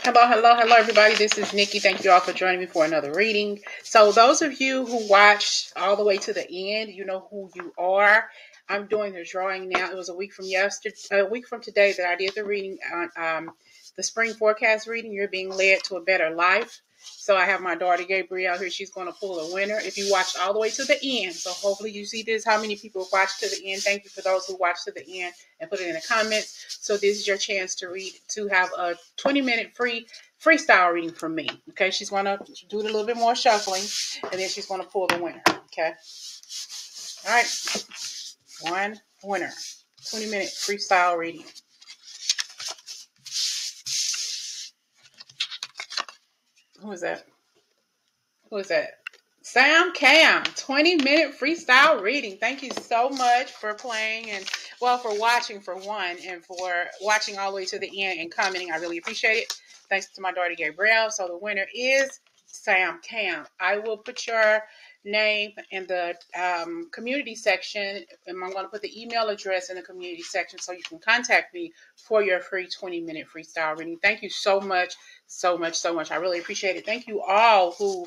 Hello, everybody. This is Nikki. Thank you all for joining me for another reading. So those of you who watched all the way to the end, you know who you are. I'm doing the drawing now. It was a week from today that I did the reading on the spring forecast reading. You're being led to a better life. So I have my daughter Gabrielle here. She's going to pull a winner if you watched all the way to the end. So hopefully you see this. How many people watched to the end? Thank you for those who watched to the end and put it in the comments. So this is your chance to have a 20-minute free freestyle reading from me. Okay, she's going to do a little bit more shuffling, and then she's going to pull the winner. Okay. All right. One winner. 20-minute freestyle reading. Who is that? Who is that? Sam Cam, 20-minute freestyle reading. Thank you so much for playing and, well, for watching for one, and for watching all the way to the end and commenting. I really appreciate it. Thanks to my daughter Gabrielle. So the winner is Sam Cam. I will put your name in the community section, and I'm going to put the email address in the community section so you can contact me for your free 20-minute freestyle reading. Thank you so much. I really appreciate it. Thank you all who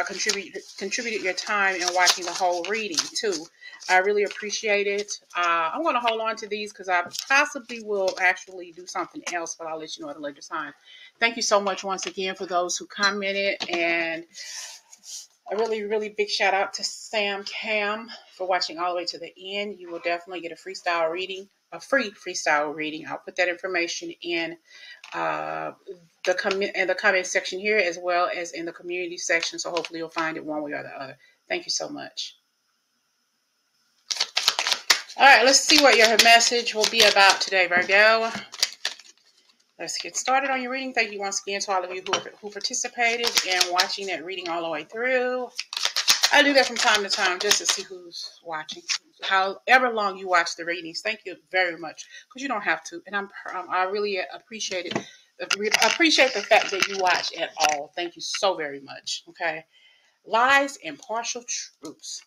contributed your time in watching the whole reading too. I really appreciate it. I'm going to hold on to these because I possibly will actually do something else, but I'll let you know at a later time. Thank you so much once again for those who commented, and a really big shout out to Sam Cam for watching all the way to the end. You will definitely get a free freestyle reading. I'll put that information in the comment section here, as well as in the community section. So hopefully you'll find it one way or the other. Thank you so much. All right, let's see what your message will be about today, Virgo. Let's get started on your reading. Thank you once again to all of you who participated in watching that reading all the way through. I do that from time to time just to see who's watching. However long you watch the readings, thank you very much, because you don't have to. And I really appreciate it. Appreciate the fact that you watch at all. Thank you so very much. Okay. Lies and partial truths.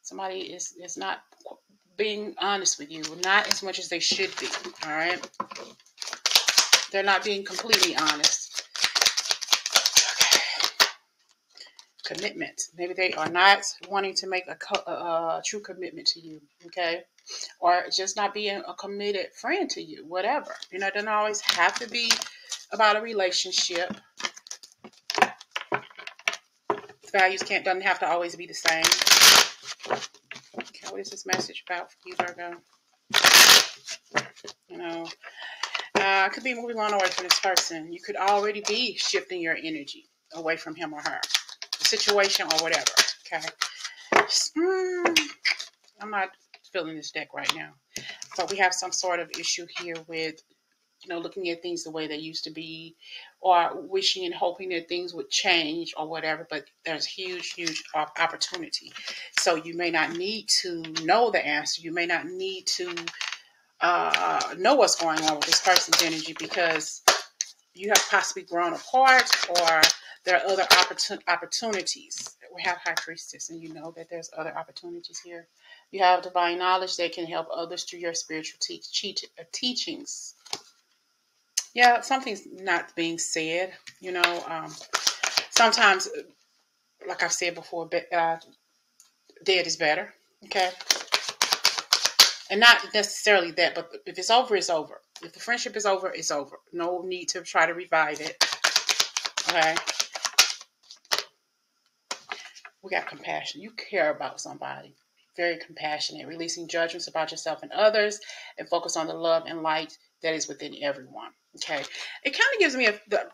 Somebody is not being honest with you, not as much as they should be. All right. They're not being completely honest. Okay. Commitment. Maybe they are not wanting to make a true commitment to you. Okay. Or just not being a committed friend to you, whatever. You know, it doesn't always have to be about a relationship. Values doesn't have to always be the same. Okay, what is this message about for you, Virgo? You know, I could be moving on away from this person. You could already be shifting your energy away from him or her, the situation or whatever. Okay. I'm not feeling this deck right now. So we have some sort of issue here with, looking at things the way they used to be, or wishing and hoping that things would change or whatever, but there's huge opportunity. So you may not need to know the answer. You may not need to know what's going on with this person's energy, because you have possibly grown apart, or there are other opportunities. We have High Priestess, and you know that there's other opportunities here. You have divine knowledge that can help others through your spiritual teachings. Yeah, something's not being said. Sometimes, like I've said before, dead is better. Okay. And not necessarily that, but if it's over, it's over. If the friendship is over, it's over. No need to try to revive it. Okay. We got compassion. You care about somebody. Very compassionate. Releasing judgments about yourself and others, and focus on the love and light that is within everyone. Okay. It kind of gives me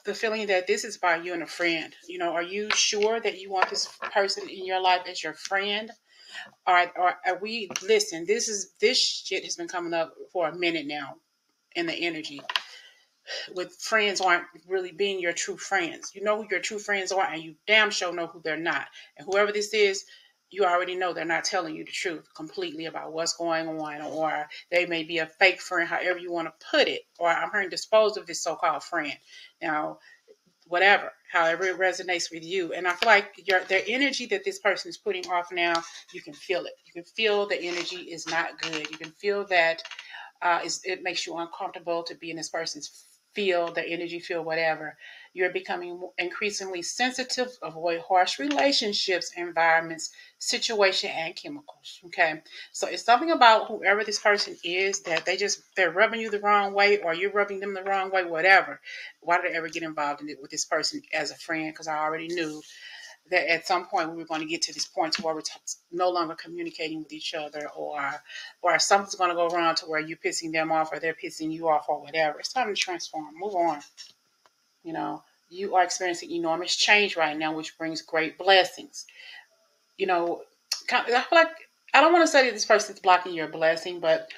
the feeling that this is about you and a friend. Are you sure that you want this person in your life as your friend? Or are we, listen, this shit has been coming up for a minute now in the energy. With friends aren't really being your true friends. You know who your true friends are, and you damn sure know who they're not. And whoever this is, you already know they're not telling you the truth completely about what's going on, or they may be a fake friend, however you want to put it, or I'm hearing dispose of this so-called friend. Now, whatever, however it resonates with you. And I feel like the energy that this person is putting off now, you can feel it. You can feel the energy is not good. You can feel that it makes you uncomfortable to be in this person's feel, their energy feel, whatever. You're becoming increasingly sensitive, avoid harsh relationships, environments, situation, and chemicals. Okay. So it's something about whoever this person is that they're rubbing you the wrong way, or you're rubbing them the wrong way, whatever. Why did I ever get involved in it with this person as a friend? Because I already knew that at some point we were going to get to this point to where we're no longer communicating with each other, or something's going to go wrong to where you're pissing them off or they're pissing you off or whatever. It's time to transform, move on. You know, you are experiencing enormous change right now, which brings great blessings. You know, I feel like, I don't want to say that this person's blocking your blessing, but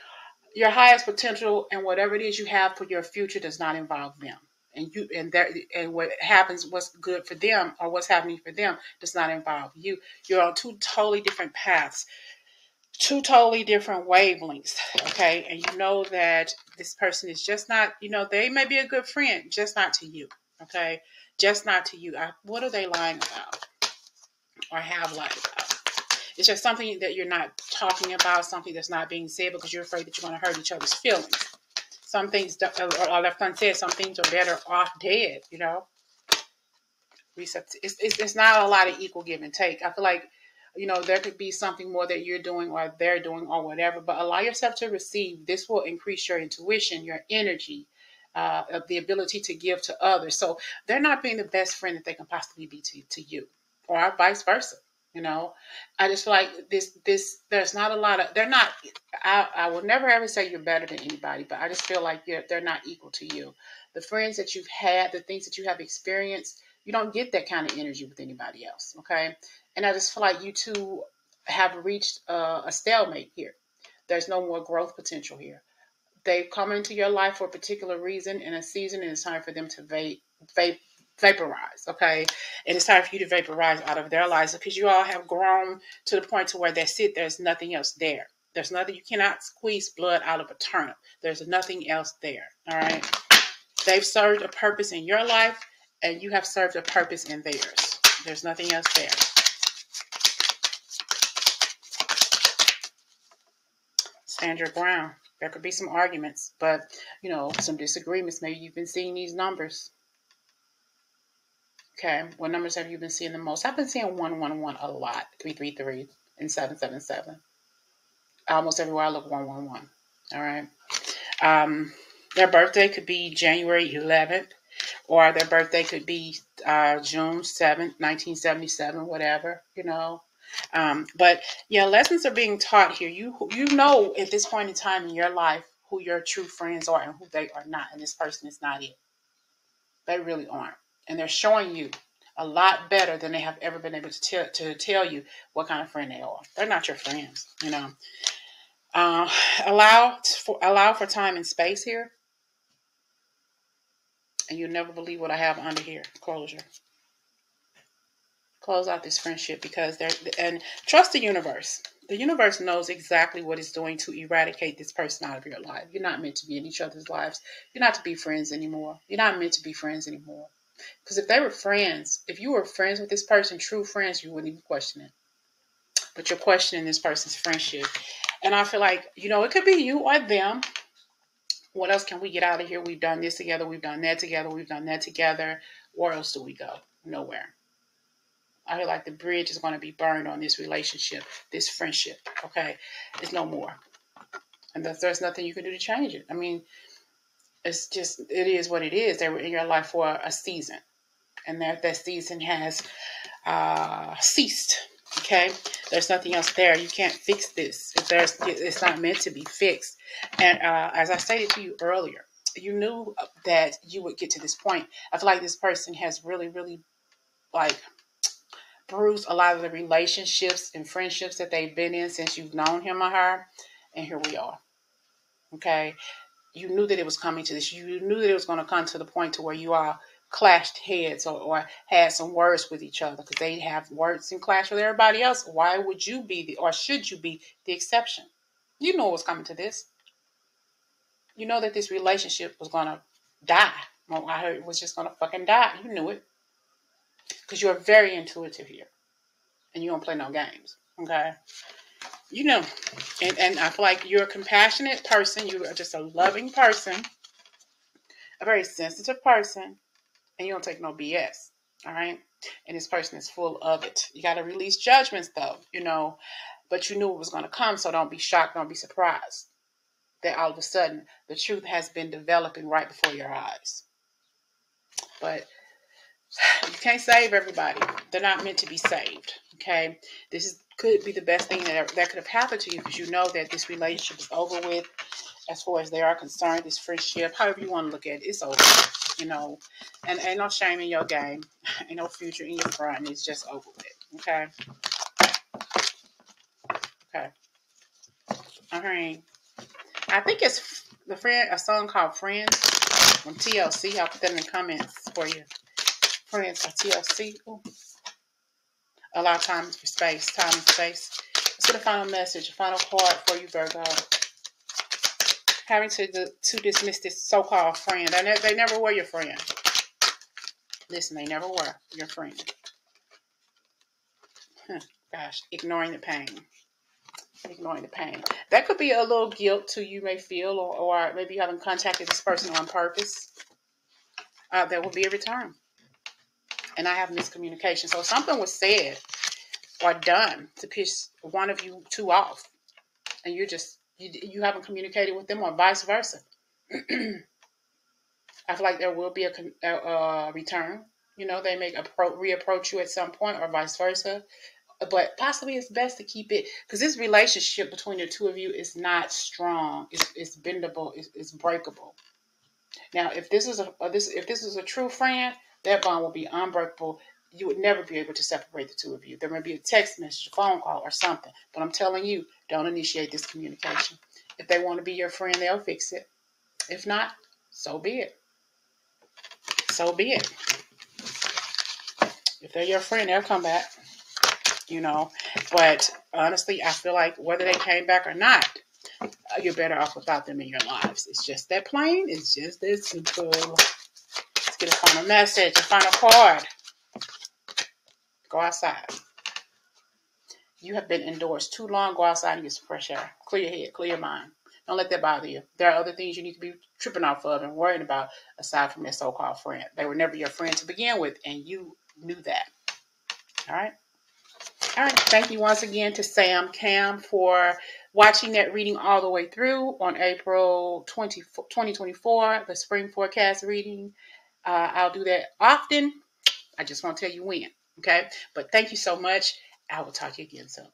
your highest potential and whatever it is you have for your future does not involve them. And what happens, what's good for them or what's happening for them does not involve you. You're on two totally different paths, two totally different wavelengths. Okay. And you know that this person is just not, they may be a good friend, just not to you. Okay. Just not to you. What are they lying about or have lied about? It's just something that you're not talking about, something that's not being said because you're afraid that you're going to hurt each other's feelings. Some things, or left unsaid, some things are better off dead, It's not a lot of equal give and take. I feel like, there could be something more that you're doing or they're doing or whatever, but allow yourself to receive. This will increase your intuition, your energy, the ability to give to others. So they're not being the best friend that they can possibly be to you, or vice versa. I just feel like there's not a lot of, they're not, I will never ever say you're better than anybody, but I just feel like they're not equal to you. The friends that you've had, the things that you have experienced, you don't get that kind of energy with anybody else. Okay. And I just feel like you two have reached a stalemate here. There's no more growth potential here. They've come into your life for a particular reason and a season, and it's time for them to vaporize, okay? And it's time for you to vaporize out of their lives because you all have grown to the point to where that's it. There's nothing else there. There's nothing, you cannot squeeze blood out of a turnip. There's nothing else there, all right? They've served a purpose in your life, and you have served a purpose in theirs. There's nothing else there. Stand your ground. There could be some arguments, but, some disagreements. Maybe you've been seeing these numbers. Okay, what numbers have you been seeing the most? I've been seeing 111 a lot, 333 and 777. Almost everywhere I look, 111. All right. Their birthday could be January 11th, or their birthday could be June 7th, 1977, whatever, But yeah, lessons are being taught here. You know at this point in time in your life who your true friends are and who they are not, and this person is not it. They really aren't. And they're showing you a lot better than they have ever been able to tell you what kind of friend they are. They're not your friends, Allow for time and space here. And you'll never believe what I have under here. Closure. Close out this friendship and trust the universe. The universe knows exactly what it's doing to eradicate this person out of your life. You're not meant to be in each other's lives. You're not to be friends anymore. You're not meant to be friends anymore. Because if they were friends, if you were friends with this person, true friends, you wouldn't even question it. But you're questioning this person's friendship. And I feel like, it could be you or them. What else can we get out of here? We've done this together. We've done that together. We've done that together. Where else do we go? Nowhere. I feel like the bridge is going to be burned on this relationship, this friendship. Okay? There's no more. And there's nothing you can do to change it. I mean, it is what it is. They were in your life for a season. And that season has ceased. Okay? There's nothing else there. You can't fix this. It's not meant to be fixed. And as I stated to you earlier, you knew that you would get to this point. I feel like this person has really, really, bruised a lot of the relationships and friendships that they've been in since you've known him or her. And here we are. Okay? You knew that it was coming to this. You knew that it was going to come to the point to where you all clashed heads or had some words with each other because they have words and clash with everybody else. Why would you be or should you be the exception? You know what was coming to this. You know that this relationship was going to die. Well, I heard it was just going to fucking die. You knew it. Because you're very intuitive here. And you don't play no games. Okay? You know. And I feel like you're a compassionate person. You are just a loving person. a very sensitive person, and you don't take no BS. All right. And this person is full of it. You got to release judgments, though, but you knew it was going to come. So don't be shocked. Don't be surprised that all of a sudden the truth has been developing right before your eyes. But you can't save everybody. They're not meant to be saved. Okay. Could be the best thing that could have happened to you, because you know that this relationship is over with as far as they are concerned. This friendship, however you want to look at it, it's over. And ain't no shame in your game. Ain't no future in your front. It's just over with. Okay. Okay. All right. I think it's a song called Friends from TLC. I'll put that in the comments for you. Friends by TLC. Ooh. A lot of times for space, time and space. Let's get a final message, a final card for you, Virgo. Having to dismiss this so-called friend. They never were your friend. Listen, they never were your friend. Gosh, ignoring the pain. Ignoring the pain. That could be a little guilt too, you may feel, or maybe you haven't contacted this person on purpose. There will be a return. And I have miscommunication. So something was said or done to piss one of you two off. And you haven't communicated with them, or vice versa. I feel like there will be a return. They may reapproach you at some point, or vice versa. But possibly it's best to keep it, because this relationship between the two of you is not strong. It's bendable. It's breakable. Now, if this is a true friend, that bond will be unbreakable. You would never be able to separate the two of you. There may be a text message, a phone call, or something. But I'm telling you, don't initiate this communication. If they want to be your friend, they'll fix it. If not, so be it. So be it. If they're your friend, they'll come back. But honestly, I feel like whether they came back or not, you're better off without them in your lives. It's just that plain. It's just that simple. Let's get a final message, a final card. Go outside. You have been indoors too long. Go outside and get some fresh air. Clear your head. Clear your mind. Don't let that bother you. There are other things you need to be tripping off of and worrying about aside from their so-called friend. They were never your friend to begin with, and you knew that. All right? All right. Thank you once again to Sam Cam for watching that reading all the way through on April 2024, the spring forecast reading. I'll do that often. I just won't tell you when. Okay? But thank you so much. I will talk to you again soon.